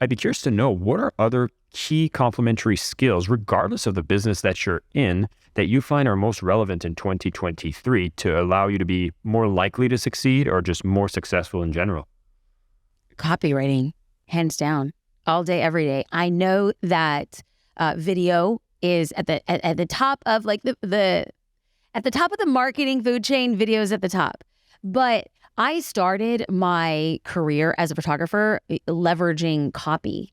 I'd be curious to know, what are other key complementary skills, regardless of the business that you're in, that you find are most relevant in 2023 to allow you to be more likely to succeed or just more successful in general? Copywriting, hands down, all day, every day. I know that video is at the top of like the at the top of the marketing food chain. Videos at the top, but I started my career as a photographer leveraging copy.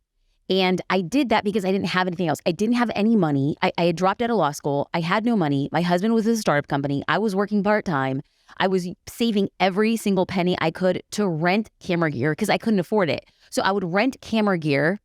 And I did that because I didn't have anything else. I didn't have any money. I had dropped out of law school. I had no money. My husband was in a startup company. I was working part-time. I was saving every single penny I could to rent camera gear because I couldn't afford it. So I would rent camera gear,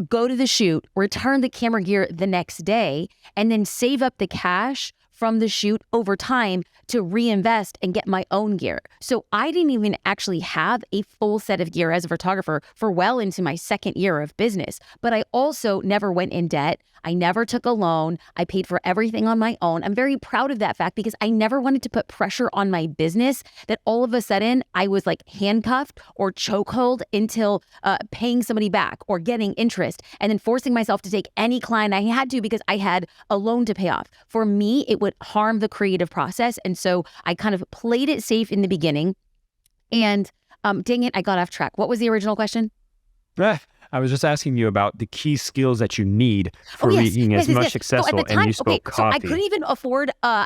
go to the shoot, return the camera gear the next day, and then save up the cash from the shoot over time to reinvest and get my own gear. So I didn't even actually have a full set of gear as a photographer for well into my second year of business. But I also never went in debt. I never took a loan. I paid for everything on my own. I'm very proud of that fact because I never wanted to put pressure on my business that all of a sudden I was like handcuffed or chokehold until paying somebody back or getting interest and then forcing myself to take any client I had to because I had a loan to pay off. For me, it would harm the creative process. And so I kind of played it safe in the beginning. And dang it, I got off track. What was the original question? I was just asking you about the key skills that you need for being as much successful. And you spoke copy. So I couldn't even afford a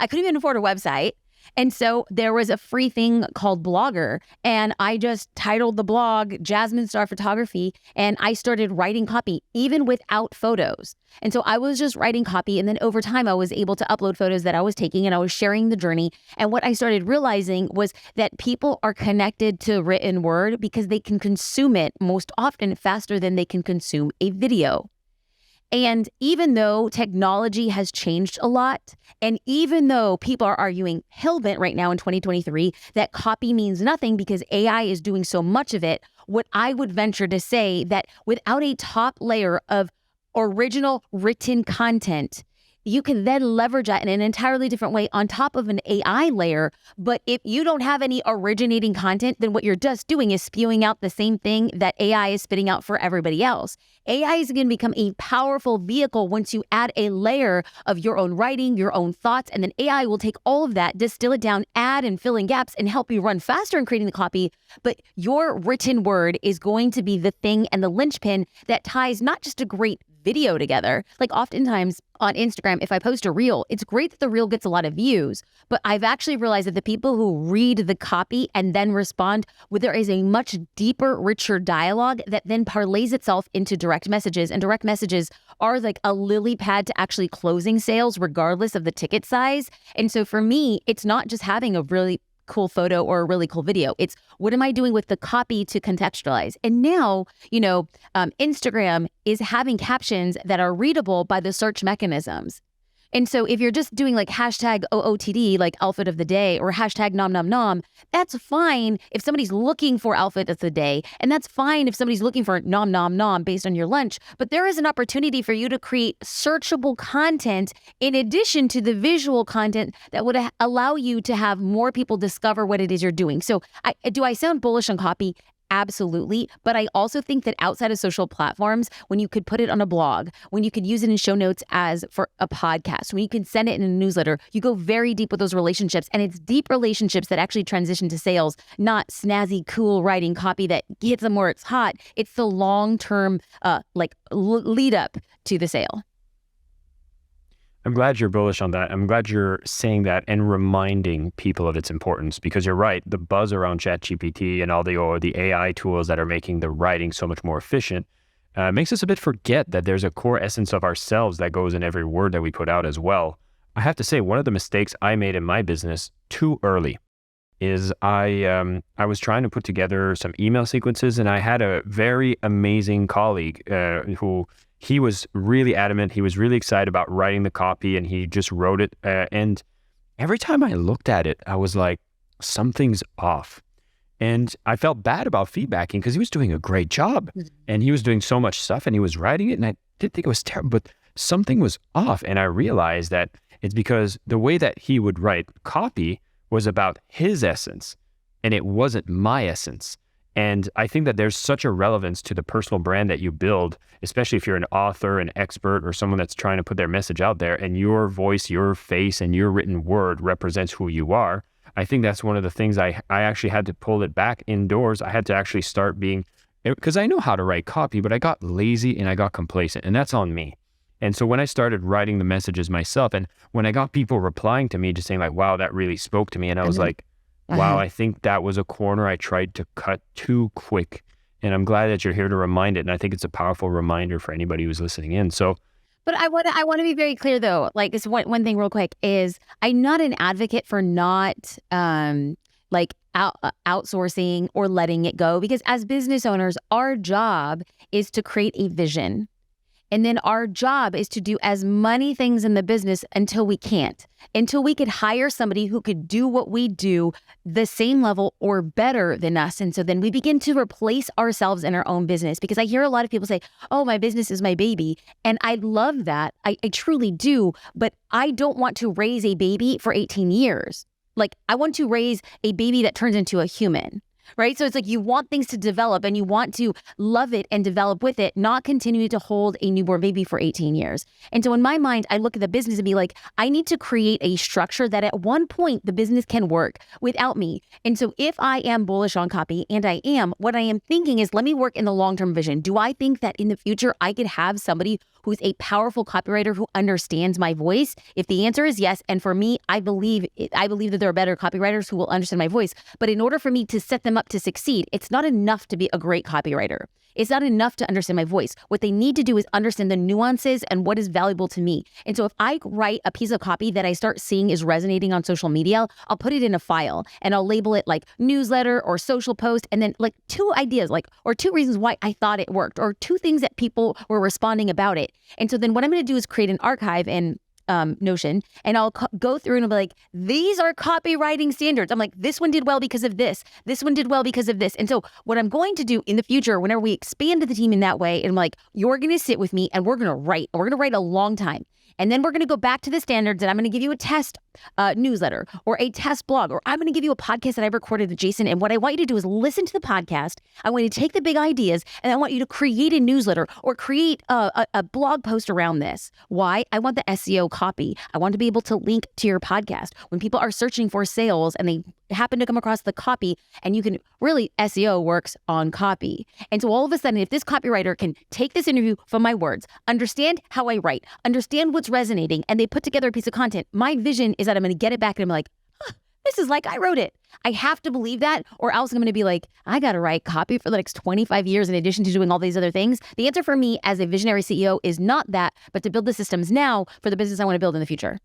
website. And so there was a free thing called Blogger, and I just titled the blog Jasmine Star Photography, and I started writing copy even without photos. And so I was just writing copy, and then over time I was able to upload photos that I was taking, and I was sharing the journey. And what I started realizing was that people are connected to written word because they can consume it most often faster than they can consume a video. And even though technology has changed a lot, and even though people are arguing hell-bent right now in 2023 that copy means nothing because AI is doing so much of it, what I would venture to say that without a top layer of original written content, you can then leverage that in an entirely different way on top of an AI layer. But if you don't have any originating content, then what you're just doing is spewing out the same thing that AI is spitting out for everybody else. AI is going to become a powerful vehicle once you add a layer of your own writing, your own thoughts, and then AI will take all of that, distill it down, add and fill in gaps, and help you run faster in creating the copy. But your written word is going to be the thing and the linchpin that ties not just a great video together. Like oftentimes on Instagram, if I post a reel, it's great that the reel gets a lot of views, but I've actually realized that the people who read the copy and then respond, there is a much deeper, richer dialogue that then parlays itself into direct messages. And direct messages are like a lily pad to actually closing sales, regardless of the ticket size. And so for me, it's not just having a really cool photo or a really cool video. It's what am I doing with the copy to contextualize? And now, Instagram is having captions that are readable by the search mechanisms. And so if you're just doing like hashtag OOTD, like outfit of the day, or hashtag nom nom nom, that's fine if somebody's looking for outfit of the day. And that's fine if somebody's looking for nom nom nom based on your lunch. But there is an opportunity for you to create searchable content in addition to the visual content that would allow you to have more people discover what it is you're doing. So do I sound bullish on copy? Absolutely. But I also think that outside of social platforms, when you could put it on a blog, when you could use it in show notes as for a podcast, when you can send it in a newsletter, you go very deep with those relationships. And it's deep relationships that actually transition to sales, not snazzy, cool writing copy that hits them where it's hot. It's the long-term lead up to the sale. I'm glad you're bullish on that. I'm glad you're saying that and reminding people of its importance, because you're right. The buzz around ChatGPT and all the AI tools that are making the writing so much more efficient makes us a bit forget that there's a core essence of ourselves that goes in every word that we put out as well. I have to say, one of the mistakes I made in my business too early is I was trying to put together some email sequences, and I had a very amazing colleague who he was really adamant. He was really excited about writing the copy, and he just wrote it. And every time I looked at it, I was like, something's off. And I felt bad about feedbacking because he was doing a great job and he was doing so much stuff and he was writing it. And I didn't think it was terrible, but something was off. And I realized that it's because the way that he would write copy was about his essence, and it wasn't my essence. And I think that there's such a relevance to the personal brand that you build, especially if you're an author, an expert, or someone that's trying to put their message out there, and your voice, your face, and your written word represents who you are. I think that's one of the things I actually had to pull it back indoors. I had to actually start being, because I know how to write copy, but I got lazy and I got complacent, and that's on me. And so when I started writing the messages myself, and when I got people replying to me just saying like, wow, that really spoke to me. And I was like, wow, I think that was a corner I tried to cut too quick. And I'm glad that you're here to remind it. And I think it's a powerful reminder for anybody who's listening in. So, but I want to be very clear though. Like, it's one thing real quick is I'm not an advocate for not outsourcing or letting it go, because as business owners, our job is to create a vision. And then our job is to do as many things in the business until we can't, until we could hire somebody who could do what we do the same level or better than us. And so then we begin to replace ourselves in our own business, because I hear a lot of people say, oh, my business is my baby. And I love that. I truly do. But I don't want to raise a baby for 18 years. Like, I want to raise a baby that turns into a human. Right? So it's like you want things to develop and you want to love it and develop with it, not continue to hold a newborn baby for 18 years. And so in my mind, I look at the business and be like, I need to create a structure that at one point the business can work without me. And so if I am bullish on copy, and I am, what I am thinking is, let me work in the long-term vision. Do I think that in the future I could have somebody who's a powerful copywriter who understands my voice? If the answer is yes, and for me, I believe that there are better copywriters who will understand my voice. But in order for me to set them up to succeed, it's not enough to be a great copywriter. It's not enough to understand my voice. What they need to do is understand the nuances and what is valuable to me. And so if I write a piece of copy that I start seeing is resonating on social media, I'll put it in a file and I'll label it like newsletter or social post. And then like 2 ideas, or 2 reasons why I thought it worked, or 2 things that people were responding about it. And so then what I'm going to do is create an archive in Notion, and I'll go through and I'll be like, these are copywriting standards. I'm like, this one did well because of this. This one did well because of this. And so what I'm going to do in the future, whenever we expand the team in that way, and I'm like, you're going to sit with me and we're going to write. We're going to write a long time. And then we're going to go back to the standards, and I'm going to give you a test newsletter or a test blog, or I'm going to give you a podcast that I recorded with Jason. And what I want you to do is listen to the podcast. I want you to take the big ideas, and I want you to create a newsletter or create a blog post around this. Why? I want the SEO copy. I want to be able to link to your podcast. When people are searching for sales and they happen to come across the copy, and you can really, SEO works on copy. And so all of a sudden, if this copywriter can take this interview from my words, understand how I write, understand what's resonating, and they put together a piece of content, my vision is that I'm going to get it back and I'm like, this is like I wrote it. I have to believe that, or else I'm going to be like, I got to write copy for the next 25 years in addition to doing all these other things. The answer for me as a visionary CEO is not that, but to build the systems now for the business I want to build in the future.